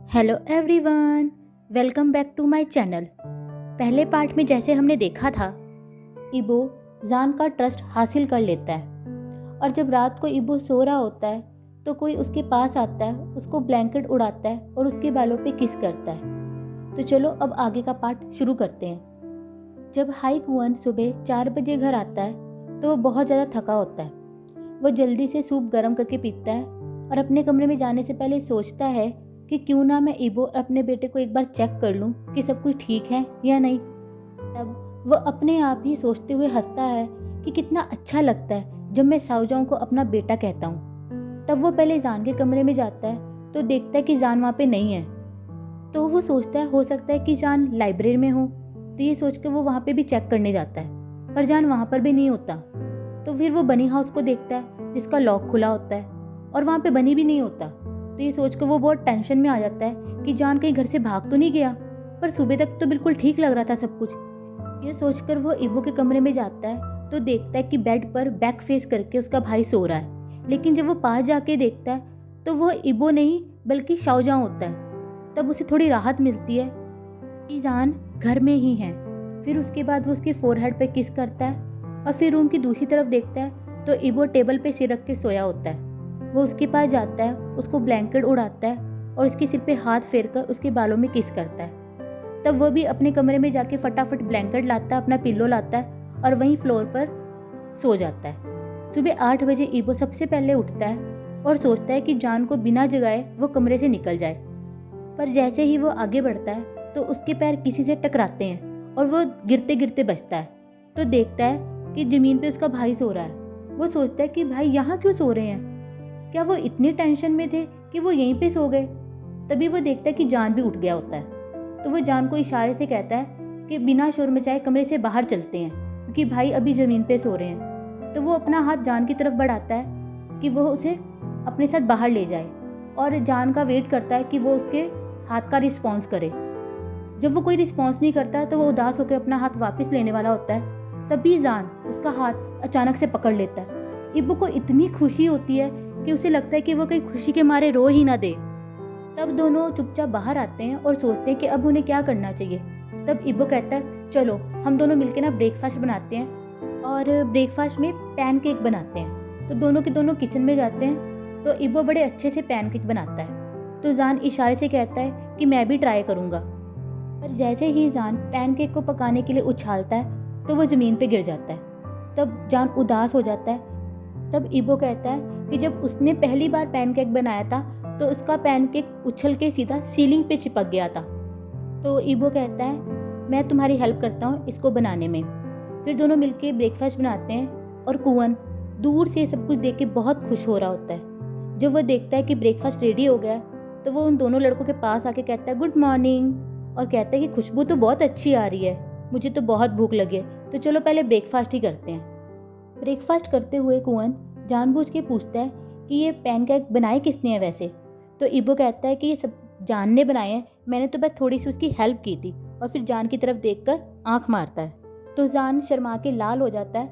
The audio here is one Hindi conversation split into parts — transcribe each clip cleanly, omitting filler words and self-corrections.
Hello everyone, welcome back to my channel. पहले पार्ट में जैसे हमने देखा था, इबो जान का ट्रस्ट हासिल कर लेता है और जब रात को इबो सो रहा होता है तो कोई उसके पास आता है, उसको ब्लैंकेट उड़ाता है और उसके बालों पे किस करता है। तो चलो अब आगे का पार्ट शुरू करते हैं। जब हाई कुवन सुबह 4 बजे घर आता है तो वो बहुत ज़्यादा थका होता है। वो जल्दी से सूप गर्म करके पीता है और अपने कमरे में जाने से पहले सोचता है कि क्यों ना मैं इबो और अपने बेटे को एक बार चेक कर लूं कि सब कुछ ठीक है या नहीं। तब वो अपने आप ही सोचते हुए हंसता है कि कितना अच्छा लगता है जब मैं साउजाओं को अपना बेटा कहता हूँ। तब वो पहले जान के कमरे में जाता है तो देखता है कि जान वहाँ पे नहीं है। तो वो सोचता है हो सकता है कि जान लाइब्रेरी में हो, तो ये सोच कर वो वहाँ पे भी चेक करने जाता है, पर जान वहाँ पर भी नहीं होता। तो फिर वो बनी हाउस को देखता है जिसका लॉक खुला होता है और वहाँ पे बनी भी नहीं होता। तो ये सोचकर वो बहुत टेंशन में आ जाता है कि जान कहीं घर से भाग तो नहीं गया, पर सुबह तक तो बिल्कुल ठीक लग रहा था सब कुछ। ये सोचकर वो इबो के कमरे में जाता है तो देखता है कि बेड पर बैक फेस करके उसका भाई सो रहा है। लेकिन जब वो पास जाके देखता है तो वो इबो नहीं बल्कि शाओजान होता है। तब उसे थोड़ी राहत मिलती है कि जान घर में ही है। फिर उसके बाद वो उसके फोरहेड पे किस करता है और फिर रूम की दूसरी तरफ देखता है तो इबो टेबल पे सिर रख के सोया होता है। वो उसके पास जाता है, उसको ब्लैंकेट उड़ाता है और उसके सिर पे हाथ फेरकर उसके बालों में किस करता है। तब वो भी अपने कमरे में जाके फटाफट ब्लैंकेट लाता है, अपना पिल्लो लाता है और वहीं फ्लोर पर सो जाता है। सुबह 8 बजे इबो सबसे पहले उठता है और सोचता है कि जान को बिना जगाए वो कमरे से निकल जाए। पर जैसे ही वो आगे बढ़ता है तो उसके पैर किसी से टकराते हैं और वो गिरते गिरते बचता है। तो देखता है कि ज़मीन पे उसका भाई सो रहा है। वो सोचता है कि भाई यहाँ क्यों सो रहे हैं, क्या वो इतनी टेंशन में थे कि वो यहीं पे सो गए। तभी वो देखता है कि जान भी उठ गया होता है। तो वो जान को इशारे से कहता है कि बिना शोर मचाए कमरे से बाहर चलते हैं क्योंकि भाई अभी ज़मीन पे सो रहे हैं। तो वो अपना हाथ जान की तरफ बढ़ाता है कि वो उसे अपने साथ बाहर ले जाए और जान का वेट करता है कि वो उसके हाथ का रिस्पॉन्स करे। जब वो कोई रिस्पॉन्स नहीं करता तो वो उदास होकर अपना हाथ वापस लेने वाला होता है। तभी जान उसका हाथ अचानक से पकड़ लेता है। इब्बू को इतनी खुशी होती है कि उसे लगता है कि वो कहीं खुशी के मारे रो ही ना दे। तब दोनों चुपचाप बाहर आते हैं और सोचते हैं कि अब उन्हें क्या करना चाहिए। तब इब्बो कहता है चलो हम दोनों मिलकर ना ब्रेकफास्ट बनाते हैं और ब्रेकफास्ट में पैनकेक बनाते हैं। तो दोनों के दोनों किचन में जाते हैं तो इब्बो बड़े अच्छे से पैनकेक बनाता है। तो जान इशारे से कहता है कि मैं भी ट्राई करूँगा। पर जैसे ही जान पैनकेक को पकाने के लिए उछालता है तो वो ज़मीन पे गिर जाता है। तब जान उदास हो जाता है। तब इबो कहता है कि जब उसने पहली बार पैनकेक बनाया था तो उसका पैनकेक उछल के सीधा सीलिंग पे चिपक गया था। तो इबो कहता है मैं तुम्हारी हेल्प करता हूँ इसको बनाने में। फिर दोनों मिलके ब्रेकफास्ट बनाते हैं और कुवन दूर से सब कुछ देख के बहुत खुश हो रहा होता है। जब वो देखता है कि ब्रेकफास्ट रेडी हो गया तो वो उन दोनों लड़कों के पास आके कहता है गुड मॉर्निंग और कहता है कि खुशबू तो बहुत अच्छी आ रही है, मुझे तो बहुत भूख लगी है, तो चलो पहले ब्रेकफास्ट ही करते हैं। ब्रेकफास्ट करते हुए कुवन जानबूझ के पूछता है कि ये पैनकेक बनाए किसने है वैसे। तो इबो कहता है कि ये सब जान ने बनाए हैं, मैंने तो बस थोड़ी सी उसकी हेल्प की थी। और फिर जान की तरफ देखकर आंख मारता है तो जान शर्मा के लाल हो जाता है।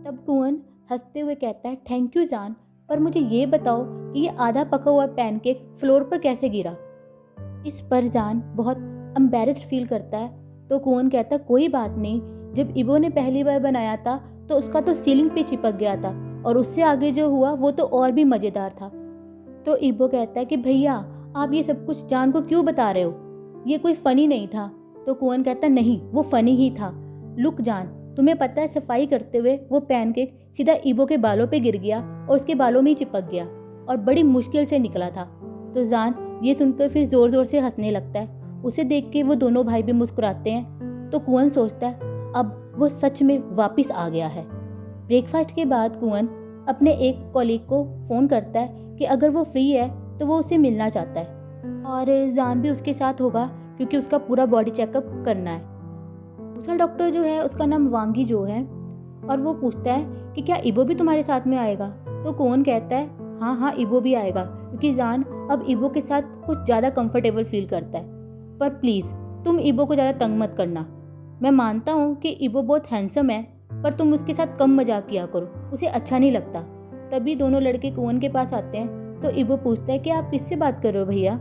तब कुवन हंसते हुए कहता है थैंक यू जान, पर मुझे ये बताओ कि ये आधा पका हुआ पैनकेक फ्लोर पर कैसे गिरा। इस पर जान बहुत एम्बैरेस्ड फील करता है। तो कुवन कहता है कोई बात नहीं, जब इबो ने पहली बार बनाया था तो उसका तो सीलिंग पे चिपक गया था और उससे आगे जो हुआ वो तो और भी मज़ेदार था। तो इबो कहता है कि भैया आप ये सब कुछ जान को क्यों बता रहे हो, ये कोई फ़नी नहीं था। तो कुवन कहता नहीं वो फ़नी ही था। लुक जान, तुम्हें पता है सफाई करते हुए वो पैनकेक सीधा इबो के बालों पे गिर गया और उसके बालों में ही चिपक गया और बड़ी मुश्किल से निकला था। तो जान ये सुनकर फिर ज़ोर ज़ोर से हंसने लगता है। उसे देख के वो दोनों भाई भी मुस्कुराते हैं। तो कुवन सोचता है अब वो सच में वापस आ गया है। ब्रेकफास्ट के बाद कुवन अपने एक कॉलीग को फ़ोन करता है कि अगर वो फ्री है तो वो उसे मिलना चाहता है और जान भी उसके साथ होगा क्योंकि उसका पूरा बॉडी चेकअप करना है। दूसरा डॉक्टर जो है उसका नाम वांगी जो है और वो पूछता है कि क्या इबो भी तुम्हारे साथ में आएगा। तो कुवन कहता है हाँ हाँ इबो भी आएगा क्योंकि जान अब इबो के साथ कुछ ज़्यादा कंफर्टेबल फील करता है। पर प्लीज़ तुम इबो को ज़्यादा तंग मत करना। मैं मानता हूँ कि इबो बहुत हैंडसम है, पर तुम उसके साथ कम मजाक किया करो, उसे अच्छा नहीं लगता। तभी दोनों लड़के कुवन के पास आते हैं तो इबो पूछता है कि आप किससे बात कर रहे हो भैया।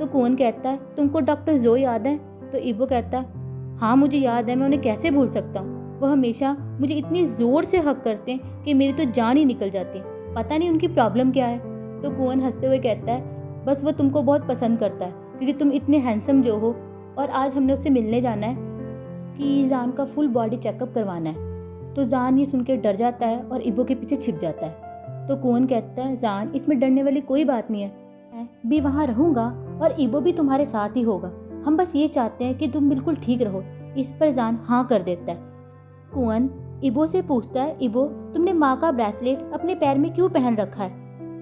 तो कुवन कहता है तुमको डॉक्टर जो याद है? तो इबो कहता है हाँ मुझे याद है, मैं उन्हें कैसे भूल सकता हूँ। वो हमेशा मुझे इतनी ज़ोर से हक करते हैं कि मेरी तो जान ही निकल जाती है, पता नहीं उनकी प्रॉब्लम क्या है। तो कुवन हंसते हुए कहता है बस वो तुमको बहुत पसंद करता है क्योंकि तुम इतने हैंडसम जो हो, और आज हमने उससे मिलने जाना है कि जान का फुल बॉडी चेकअप करवाना है। तो जान ये सुन के डर जाता है और इबो के पीछे छिप जाता है। तो कुवन कहता है जान इसमें डरने वाली कोई बात नहीं है, मैं भी वहाँ रहूँगा और इबो भी तुम्हारे साथ ही होगा, हम बस ये चाहते हैं कि तुम बिल्कुल ठीक रहो। इस पर जान हाँ कर देता है। कुवन इबो से पूछता है इबो तुमने माँ का ब्रेसलेट अपने पैर में क्यों पहन रखा है?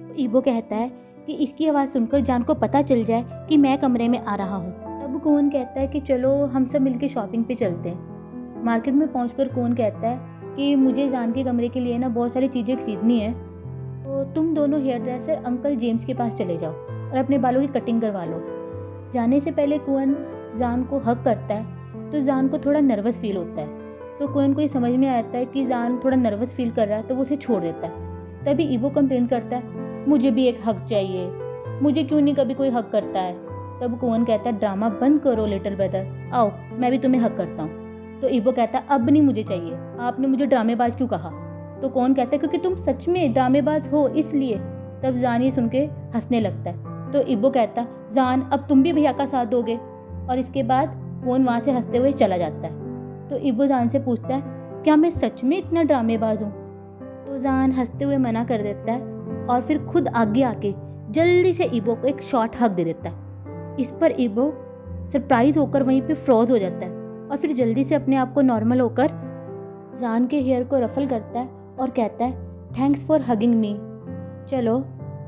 तो इबो कहता है कि इसकी आवाज़ सुनकर जान को पता चल जाए कि मैं कमरे में आ रहा हूँ। तब कुवन कहता है कि चलो हम सब मिलके शॉपिंग पे चलते हैं। मार्केट में पहुंचकर कुवन कहता है कि मुझे जान के कमरे के लिए ना बहुत सारी चीज़ें खरीदनी है, तो तुम दोनों हेयर ड्रेसर अंकल जेम्स के पास चले जाओ और अपने बालों की कटिंग करवा लो। जाने से पहले कुवन जान को हक करता है तो जान को थोड़ा नर्वस फील होता है। तो कुवन को ये समझ में आता है कि जान थोड़ा नर्वस फील कर रहा है, तो वो उसे छोड़ देता है। तभी इबो कंप्लेन करता है मुझे भी एक हक चाहिए, मुझे क्यों नहीं कभी कोई हक करता है। तब कुवन कहता है ड्रामा बंद करो लिटिल ब्रदर, आओ मैं भी तुम्हें हक करता हूँ। तो इबो कहता है अब नहीं मुझे चाहिए, आपने मुझे ड्रामेबाज क्यों कहा? तो कौन कहता है क्योंकि तुम सच में ड्रामेबाज हो इसलिए। तब जान ये सुन के हंसने लगता है। तो इबो कहता है जान अब तुम भी भैया का साथ दोगे, और इसके बाद कौन वहाँ से हंसते हुए चला जाता है। तो इबो जान से पूछता है क्या मैं सच में इतना ड्रामेबाज हूँ? तो जान हंसते हुए मना कर देता है और फिर खुद आगे आके जल्दी से इबो को एक शॉर्ट हक दे देता है। इस पर इबो सरप्राइज होकर वहीं पे फ्रोज हो जाता है और फिर जल्दी से अपने आप को नॉर्मल होकर जान के हेयर को रफल करता है और कहता है थैंक्स फॉर हगिंग मी। चलो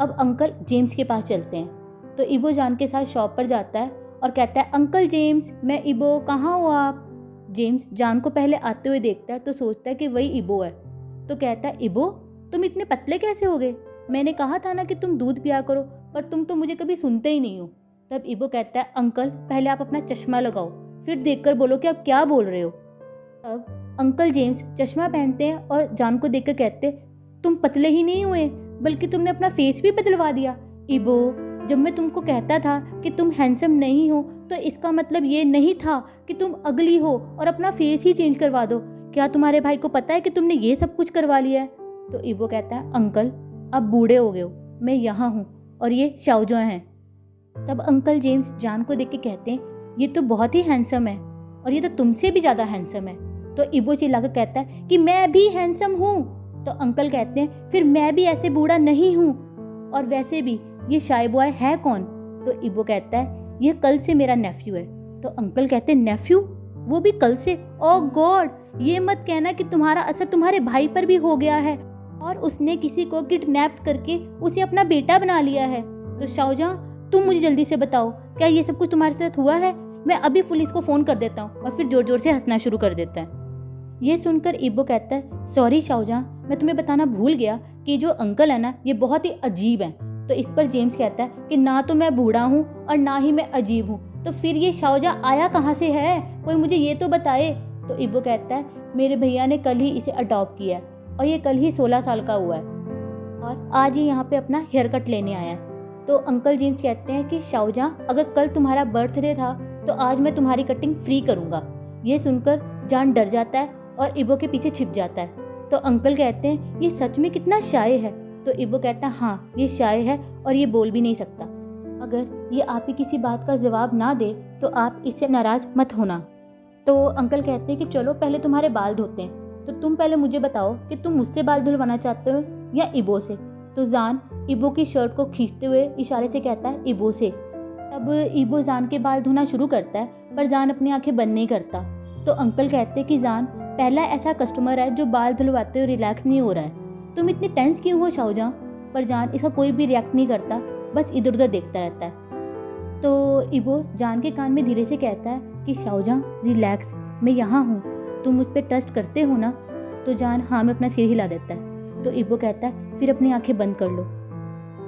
अब अंकल जेम्स के पास चलते हैं। तो इबो जान के साथ शॉप पर जाता है और कहता है अंकल जेम्स, मैं इबो, कहाँ हो आप? जेम्स जान को पहले आते हुए देखता है तो सोचता है कि वही इबो है। तो कहता है इबो तुम इतने पतले कैसे हो गए? मैंने कहा था ना कि तुम दूध पिया करो, पर तुम तो मुझे कभी सुनते ही नहीं हो। तब इबो कहता है अंकल पहले आप अपना चश्मा लगाओ, फिर देखकर बोलो कि आप क्या बोल रहे हो। तब अंकल जेम्स चश्मा पहनते हैं और जान को देखकर कहते तुम पतले ही नहीं हुए बल्कि तुमने अपना फेस भी बदलवा दिया। इबो जब मैं तुमको कहता था कि तुम हैंडसम नहीं हो तो इसका मतलब ये नहीं था कि तुम अगली हो और अपना फेस ही चेंज करवा दो। क्या तुम्हारे भाई को पता है कि तुमने ये सब कुछ करवा लिया है? तो इबो कहता है अंकल अब बूढ़े हो गए हो, मैं यहाँ हूँ और ये शाओजॉ हैं। तब अंकल जेम्स जान को देख के कहते हैं ये तो बहुत ही हैंडसम है और ये तो तुमसे भी ज़्यादा हैंडसम है। तो इबो चिल्लाकर कहता है कि मैं भी हैंडसम हूँ। तो अंकल कहते हैं फिर मैं भी ऐसे बूढ़ा नहीं हूँ, और वैसे भी ये शाय बॉय है कौन? तो इबो कहता है ये कल से मेरा नेफ्यू है। तो अंकल कहते हैं नेफ्यू, वो भी कल से? ओह गॉड, ये मत कहना कि तुम्हारा असर तुम्हारे भाई पर भी हो गया है और उसने किसी को किडनैप करके उसे अपना बेटा बना लिया है। तो शाओजॉ तुम मुझे जल्दी से बताओ क्या ये सब कुछ तुम्हारे साथ हुआ है? मैं अभी पुलिस को फ़ोन कर देता हूँ। और फिर जोर जोर से हंसना शुरू कर देता है। ये सुनकर इबो कहता है सॉरी शाओजॉ, मैं तुम्हें बताना भूल गया कि जो अंकल है ना ये बहुत ही अजीब हैं। तो इस पर जेम्स कहता है कि ना तो मैं बूढ़ा हूँ और ना ही मैं अजीब हूँ, तो फिर ये शाओजॉ आया कहाँ से है? कोई मुझे ये तो बताए। तो इबो कहता है मेरे भैया ने कल ही इसे अडॉप्ट किया है और ये कल ही 16 साल का हुआ है और आज ये यहाँ पे अपना हेयर कट लेने आया है। तो अंकल जेम्स कहते हैं कि शाओजॉ अगर कल तुम्हारा बर्थडे था तो आज मैं तुम्हारी कटिंग फ्री करूँगा। ये सुनकर जान डर जाता है और इबो के पीछे छिप जाता है। तो अंकल कहते हैं ये सच में कितना शाय है। तो इबो कहता है हाँ ये शाय है और ये बोल भी नहीं सकता। अगर ये आप ही किसी बात का जवाब ना दे तो आप इससे नाराज़ मत होना। तो अंकल कहते हैं कि चलो पहले तुम्हारे बाल धोते हैं, तो तुम पहले मुझे बताओ कि तुम मुझसे बाल धुलवाना चाहते हो या इबो से। तो जान इबो की शर्ट को खींचते हुए इशारे से कहता है इबो से। तब इबो जान के बाल धोना शुरू करता है पर जान अपनी आंखें बंद नहीं करता। तो अंकल कहते हैं कि जान पहला ऐसा कस्टमर है जो बाल धुलवाते हुए रिलैक्स नहीं हो रहा है, तुम इतनी टेंस क्यों हो शाओजॉ? पर जान इसका कोई भी रिएक्ट नहीं करता, बस इधर उधर देखता रहता है। तो इबो जान के कान में धीरे से कहता है कि शाओजॉ रिलैक्स, मैं यहाँ हूँ, तुम मुझ पर ट्रस्ट करते हो ना? तो जान हाँ में अपना सिर हिला देता है। तो इबो कहता है फिर अपनी आंखें बंद कर लो,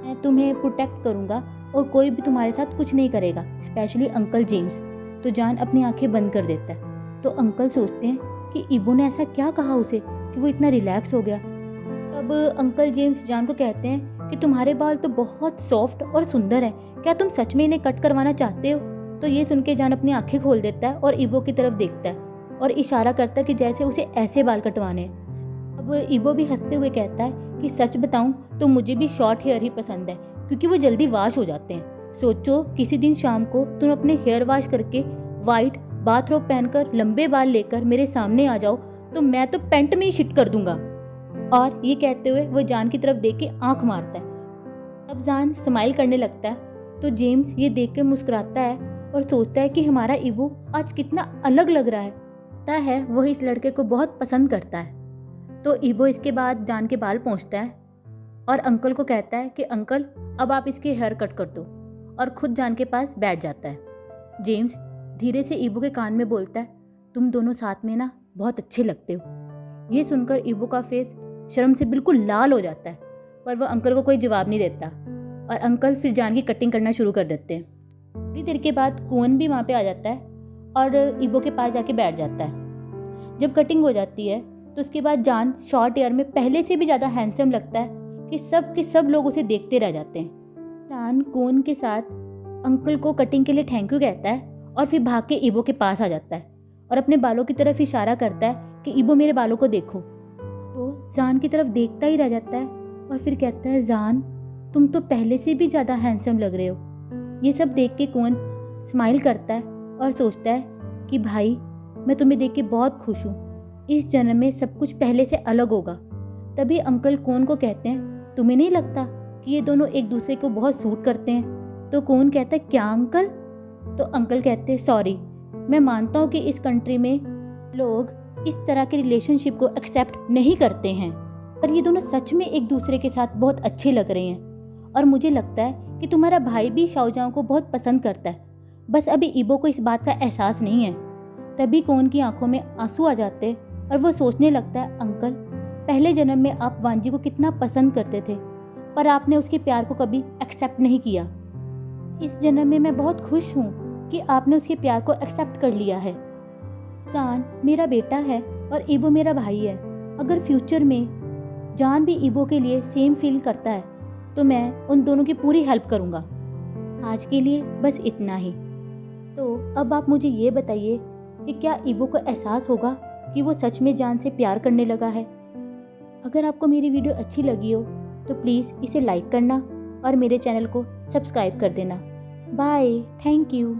मैं तुम्हें प्रोटेक्ट करूँगा और कोई भी तुम्हारे साथ कुछ नहीं करेगा, स्पेशली अंकल जेम्स। तो जान अपनी आंखें बंद कर देता है। तो अंकल सोचते हैं कि इबो ने ऐसा क्या कहा उसे कि वो इतना रिलैक्स हो गया। तब अंकल जेम्स जान को कहते हैं कि तुम्हारे बाल तो बहुत सॉफ्ट और सुंदर हैं, क्या तुम सच में इन्हें कट करवाना चाहते हो? तो ये सुन के जान अपनी आंखें खोल देता है और इबो की तरफ देखता है और इशारा करता है कि जैसे उसे ऐसे बाल कटवाने हैं। अब इबो भी हंसते हुए कहता है कि सच बताऊं तो मुझे भी शॉर्ट हेयर ही पसंद है, क्योंकि वो जल्दी वॉश हो जाते हैं। सोचो किसी दिन शाम को तुम अपने हेयर वॉश करके वाइट बाथरोब पहनकर लंबे बाल लेकर मेरे सामने आ जाओ तो मैं तो पेंट में ही शिट कर दूंगा। और ये कहते हुए वो जान की तरफ देख के आंख मारता है। अब जान स्माइल करने लगता है तो जेम्स ये देख के मुस्कुराता है और सोचता है कि हमारा इबो आज कितना अलग लग रहा है। लगता है वो इस लड़के को बहुत पसंद करता है। तो इबो इसके बाद जान के बाल पोंछता है और अंकल को कहता है कि अंकल अब आप इसके हेयर कट कर दो, और खुद जान के पास बैठ जाता है। जेम्स धीरे से इबो के कान में बोलता है, तुम दोनों साथ में ना बहुत अच्छे लगते हो। ये सुनकर इबो का फेस शर्म से बिल्कुल लाल हो जाता है, पर वह अंकल को कोई जवाब नहीं देता और अंकल फिर जान की कटिंग करना शुरू कर देते हैं। थोड़ी देर के बाद कोन भी वहाँ पे आ जाता है और इबो के पास जाके बैठ जाता है। जब कटिंग हो जाती है तो उसके बाद जान शॉर्ट हेयर में पहले से भी ज़्यादा हैंडसम लगता है कि सब के सब लोग उसे देखते रह जाते हैं। जान कोन के साथ अंकल को कटिंग के लिए थैंक यू कहता है और फिर भाग के इबो के पास आ जाता है और अपने बालों की तरफ इशारा करता है कि इबो मेरे बालों को देखो। वो जान की तरफ देखता ही रह जाता है और फिर कहता है, जान तुम तो पहले से भी ज़्यादा हैंडसम लग रहे हो। ये सब देख के कोन स्माइल करता है और सोचता है कि भाई मैं तुम्हें देख के बहुत खुश हूँ, इस जन्म में सब कुछ पहले से अलग होगा। तभी अंकल कोन को कहते हैं, तुम्हें नहीं लगता कि ये दोनों एक दूसरे को बहुत सूट करते हैं? तो कोन कहता है, क्या अंकल? तो अंकल कहते हैं, सॉरी, मैं मानता हूँ कि इस कंट्री में लोग इस तरह के रिलेशनशिप को एक्सेप्ट नहीं करते हैं, पर ये दोनों सच में एक दूसरे के साथ बहुत अच्छे लग रहे हैं और मुझे लगता है कि तुम्हारा भाई भी शाओजाओ को बहुत पसंद करता है, बस अभी इबो को इस बात का एहसास नहीं है। तभी कोन की आंखों में आंसू आ जाते हैं और वो सोचने लगता है, अंकल पहले जन्म में आप वांजी को कितना पसंद करते थे, पर आपने उसके प्यार को कभी एक्सेप्ट नहीं किया। इस जन्म में मैं बहुत खुश हूँ कि आपने उसके प्यार को एक्सेप्ट कर लिया है। जान मेरा बेटा है और इबो मेरा भाई है। अगर फ्यूचर में जान भी इबो के लिए सेम फील करता है तो मैं उन दोनों की पूरी हेल्प करूँगा। आज के लिए बस इतना ही। तो अब आप मुझे ये बताइए कि क्या इबो को एहसास होगा कि वो सच में जान से प्यार करने लगा है? अगर आपको मेरी वीडियो अच्छी लगी हो तो प्लीज़ इसे लाइक करना और मेरे चैनल को सब्सक्राइब कर देना। Bye, thank you.